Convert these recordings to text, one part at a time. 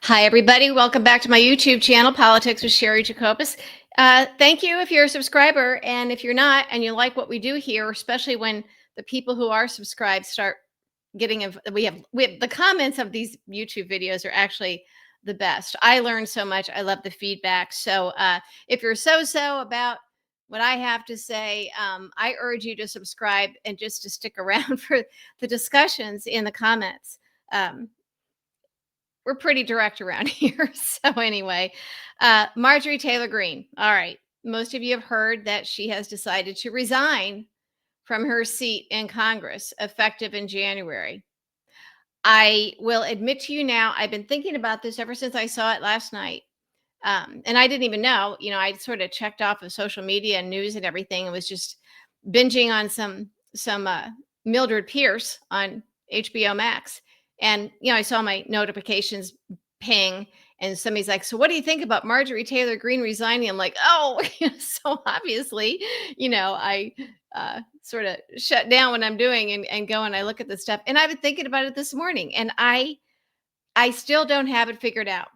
Hi, everybody. Welcome back to my YouTube channel, Politics with Sherry Jacobus. Thank you if you're a subscriber. And if you're not and you like what we do here, especially when the people who are subscribed start getting, we have the comments of these YouTube videos are actually the best. I learn so much. I love the feedback. So if you're so about what I have to say, I urge you to subscribe and just to stick around for the discussions in the comments. Um, we're pretty direct around here. So anyway, Marjorie Taylor Greene. All right. Most of you have heard that she has decided to resign from her seat in Congress effective in January. I will admit to you now, I've been thinking about this ever since I saw it last night. And I didn't even know, I sort of checked off of social media and news and everything and was just binging on some Mildred Pierce on HBO Max. And I saw my notifications ping, and somebody's like, "So what do you think about Marjorie Taylor Greene resigning?" I'm like, "Oh," so obviously, I sort of shut down what I'm doing and go and I look at this stuff. And I've been thinking about it this morning, and I still don't have it figured out.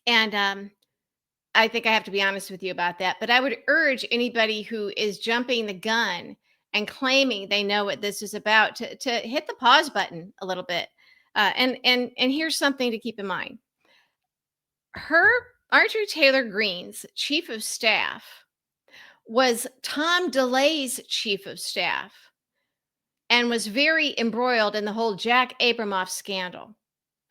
And I think I have to be honest with you about that. But I would urge anybody who is jumping the gun and claiming they know what this is about to hit the pause button a little bit. And here's something to keep in mind. Her Marjorie Taylor Greene's chief of staff was Tom DeLay's chief of staff and was very embroiled in the whole Jack Abramhoff scandal.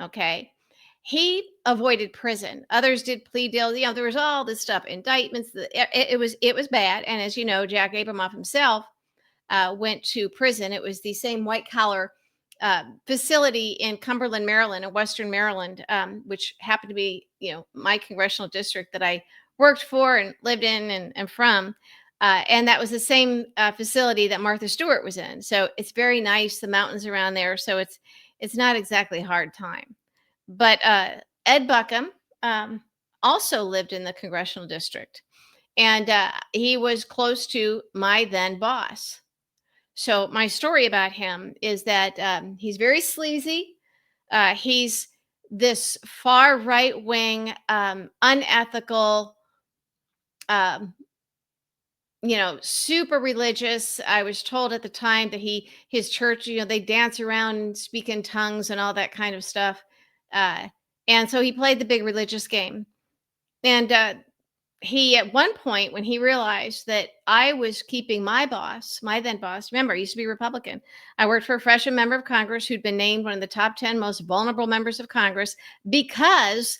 Okay. He avoided prison. Others did plea deals. There was all this stuff, indictments. It was bad. And as you know, Jack Abramoff himself went to prison. It was the same white collar facility in Cumberland, Maryland, in Western Maryland, which happened to be, my congressional district that I worked for and lived in and from. And that was the same facility that Martha Stewart was in. So it's very nice. The mountains around there. So it's not exactly a hard time. But Ed Buckham also lived in the congressional district, and he was close to my then boss. So my story about him is that he's very sleazy. He's this far right wing, unethical, um, super religious. I was told at the time that his church, they dance around and speak in tongues and all that kind of stuff. Uh, and so he played the big religious game. And he, at one point, when he realized that I was keeping my then boss, remember, I used to be Republican. I worked for a freshman member of Congress who'd been named one of the top 10 most vulnerable members of Congress because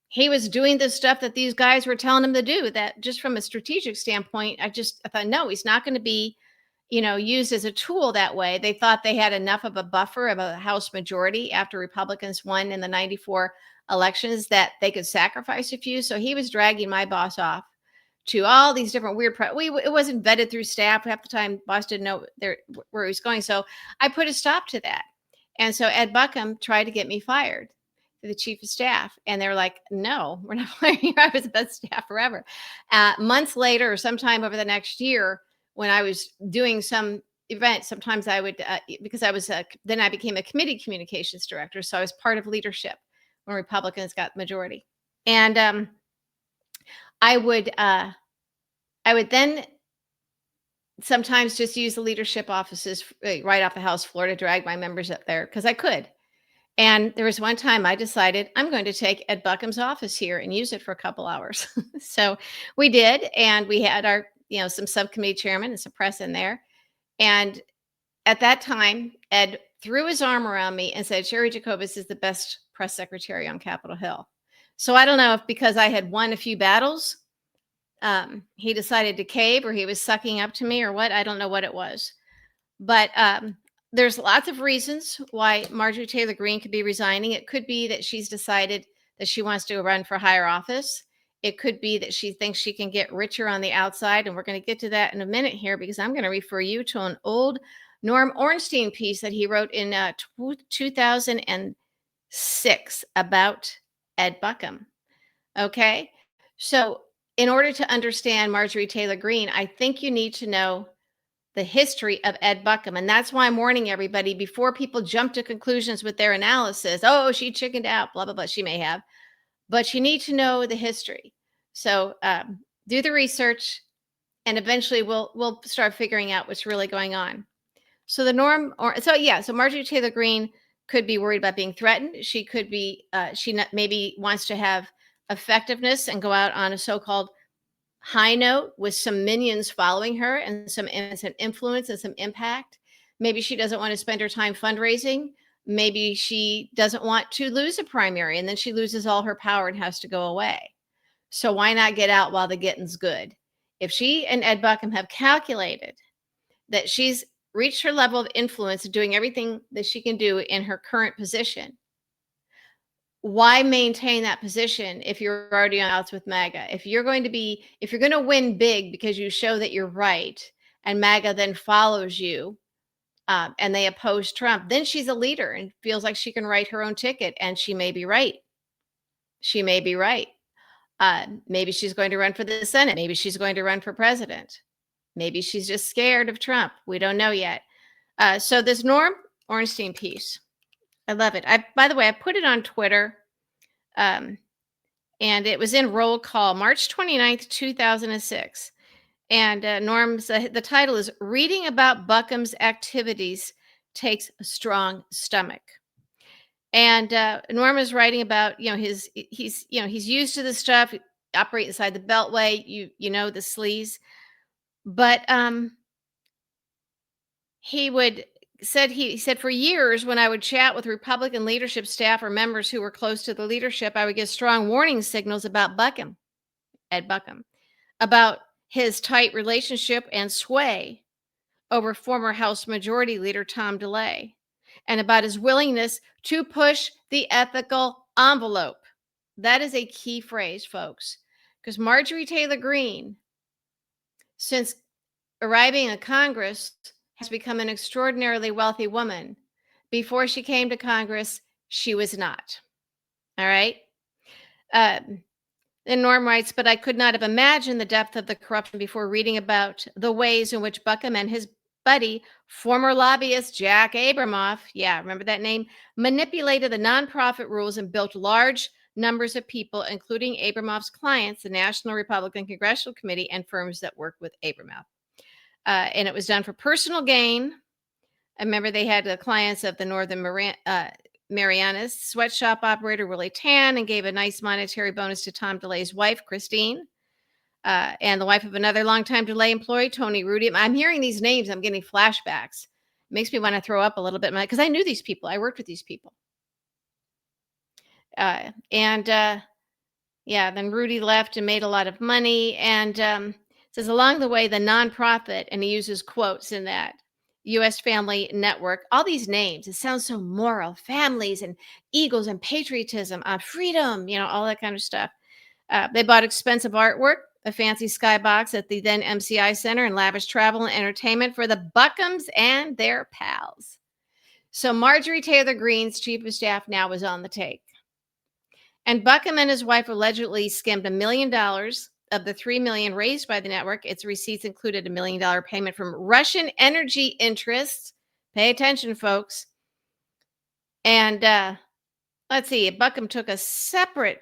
he was doing the stuff that these guys were telling him to do. That just from a strategic standpoint, I thought, no, he's not going to be, used as a tool that way. They thought they had enough of a buffer of a House majority after Republicans won in the 94 elections that they could sacrifice a few. So he was dragging my boss off to all these different weird, it wasn't vetted through staff. Half the time, boss didn't know where he was going. So I put a stop to that. And so Ed Buckham tried to get me fired, the chief of staff. And they're like, "No, we're not firing you." I was the best staff forever. Months later, or sometime over the next year, when I was doing some event, sometimes I would, because I was, then I became a committee communications director. So I was part of leadership when Republicans got the majority. And I would, I would then sometimes just use the leadership offices right off the House floor to drag my members up there because I could. And there was one time I decided I'm going to take Ed Buckham's office here and use it for a couple hours. So we did. And we had our, some subcommittee chairman and some press in there. And at that time, Ed threw his arm around me and said, "Sherry Jacobus is the best press secretary on Capitol Hill." So I don't know if because I had won a few battles, he decided to cave or he was sucking up to me or what. I don't know what it was. But there's lots of reasons why Marjorie Taylor Greene could be resigning. It could be that she's decided that she wants to run for higher office. It could be that she thinks she can get richer on the outside. And we're going to get to that in a minute here because I'm going to refer you to an old Norm Ornstein piece that he wrote in 2006 about Ed Buckham. Okay. So in order to understand Marjorie Taylor Greene, I think you need to know the history of Ed Buckham. And that's why I'm warning everybody before people jump to conclusions with their analysis. Oh, she chickened out, blah, blah, blah. She may have, but you need to know the history. So do the research, and eventually we'll start figuring out what's really going on. So so Marjorie Taylor Greene could be worried about being threatened. She could be maybe wants to have effectiveness and go out on a so-called high note with some minions following her and some influence and some impact. Maybe she doesn't want to spend her time fundraising. Maybe she doesn't want to lose a primary and then she loses all her power and has to go away. So why not get out while the getting's good? If she and Ed Buckham have calculated that she's reached her level of influence, doing everything that she can do in her current position, why maintain that position if you're already on outs with MAGA? If you're going to win big because you show that you're right, and MAGA then follows you, and they oppose Trump, then she's a leader and feels like she can write her own ticket, and she may be right. She may be right. Maybe she's going to run for the Senate. Maybe she's going to run for president. Maybe she's just scared of Trump. We don't know yet. So this Norm Ornstein piece, I love it. By the way, I put it on Twitter, and it was in Roll Call, March 29th, 2006. And Norm's, the title is "Reading About Buckham's Activities Takes a Strong Stomach." And Norm is writing about, he's used to this stuff, operate inside the Beltway, the sleaze. But he said for years, when I would chat with Republican leadership staff or members who were close to the leadership, I would get strong warning signals about Ed Buckham, about his tight relationship and sway over former House Majority Leader Tom DeLay, and about his willingness to push the ethical envelope. That is a key phrase, folks, because Marjorie Taylor Greene, since arriving in Congress, has become an extraordinarily wealthy woman. Before she came to Congress, she was not. All right. And Norm writes, but I could not have imagined the depth of the corruption before reading about the ways in which Buckham and his buddy, former lobbyist Jack Abramhoff, remember that name, manipulated the nonprofit rules and built large numbers of people, including Abramhoff's clients, the National Republican Congressional Committee, and firms that work with Abramhoff. And it was done for personal gain. I remember they had the clients of the Northern Marianas sweatshop operator Willie Tan, and gave a nice monetary bonus to Tom DeLay's wife, Christine, and the wife of another longtime DeLay employee, Tony Rudy. I'm hearing these names. I'm getting flashbacks. It makes me want to throw up a little bit because I knew these people. I worked with these people. Then Rudy left and made a lot of money. And says along the way, the nonprofit, and he uses quotes in that, U.S. Family Network, all these names, it sounds so moral, families and eagles and patriotism, freedom, all that kind of stuff. They bought expensive artwork, a fancy skybox at the then MCI Center, and lavish travel and entertainment for the Buckhams and their pals. So Marjorie Taylor Greene's chief of staff now was on the take. And Buckham and his wife allegedly skimmed $1 million of the $3 million raised by the network. Its receipts included $1 million payment from Russian energy interests. Pay attention, folks. And let's see, Buckham took a separate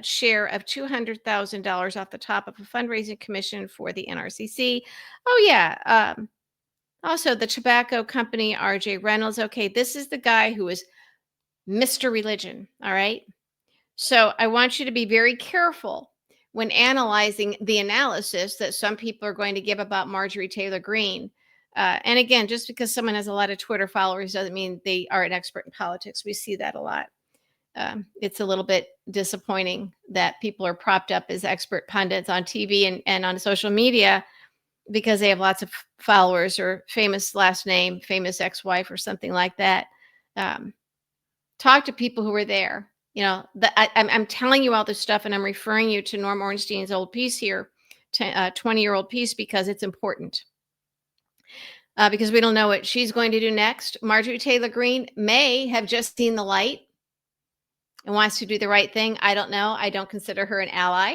share of $200,000 off the top of a fundraising commission for the NRCC. Oh, yeah. Also, the tobacco company, R.J. Reynolds. Okay, this is the guy who is Mr. Religion. All right. So I want you to be very careful when analyzing the analysis that some people are going to give about Marjorie Taylor Greene. And again, just because someone has a lot of Twitter followers doesn't mean they are an expert in politics. We see that a lot. It's a little bit disappointing that people are propped up as expert pundits on TV and on social media because they have lots of followers or famous last name, famous ex-wife or something like that. Talk to people who were there. I'm telling you all this stuff, and I'm referring you to Norm Ornstein's old piece here, 20-year-old piece, because it's important. Because we don't know what she's going to do next. Marjorie Taylor Greene may have just seen the light and wants to do the right thing. I don't know. I don't consider her an ally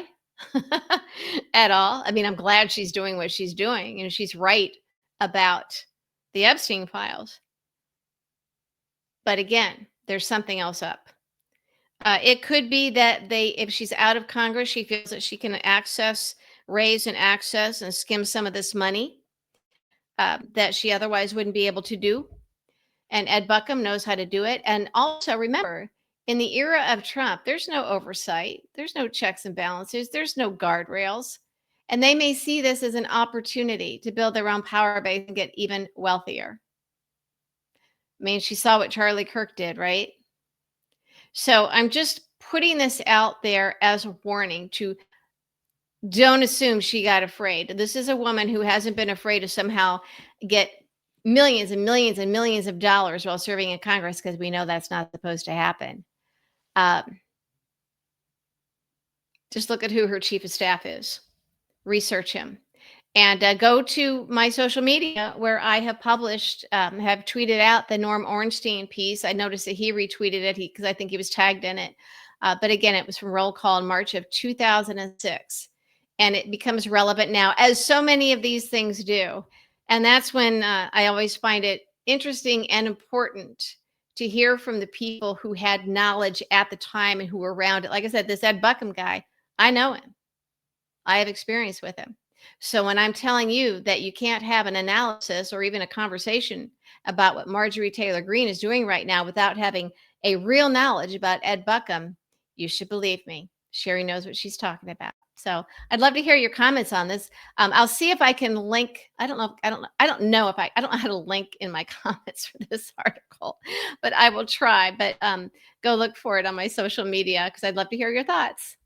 at all. I mean, I'm glad she's doing what she's doing, and she's right about the Epstein files. But again, there's something else up. It could be that if she's out of Congress, she feels that she can raise and access and skim some of this money that she otherwise wouldn't be able to do. And Ed Buckham knows how to do it. And also remember, in the era of Trump, there's no oversight, there's no checks and balances, there's no guardrails. And they may see this as an opportunity to build their own power base and get even wealthier. I mean, she saw what Charlie Kirk did, right? So I'm just putting this out there as a warning to don't assume she got afraid. This is a woman who hasn't been afraid to somehow get millions and millions and millions of dollars while serving in Congress, because we know that's not supposed to happen. Just look at who her chief of staff is. Research him. And go to my social media where I have published, have tweeted out the Norm Ornstein piece. I noticed that he retweeted it because I think he was tagged in it. But again, it was from Roll Call in March of 2006. And it becomes relevant now, as so many of these things do. And that's when I always find it interesting and important to hear from the people who had knowledge at the time and who were around it. Like I said, this Ed Buckham guy, I know him. I have experience with him. So when I'm telling you that you can't have an analysis or even a conversation about what Marjorie Taylor Greene is doing right now without having a real knowledge about Ed Buckham, you should believe me. Sherry knows what she's talking about. So I'd love to hear your comments on this. I'll see if I can link. I don't know if I don't know how to link in my comments for this article, but I will try. But go look for it on my social media because I'd love to hear your thoughts.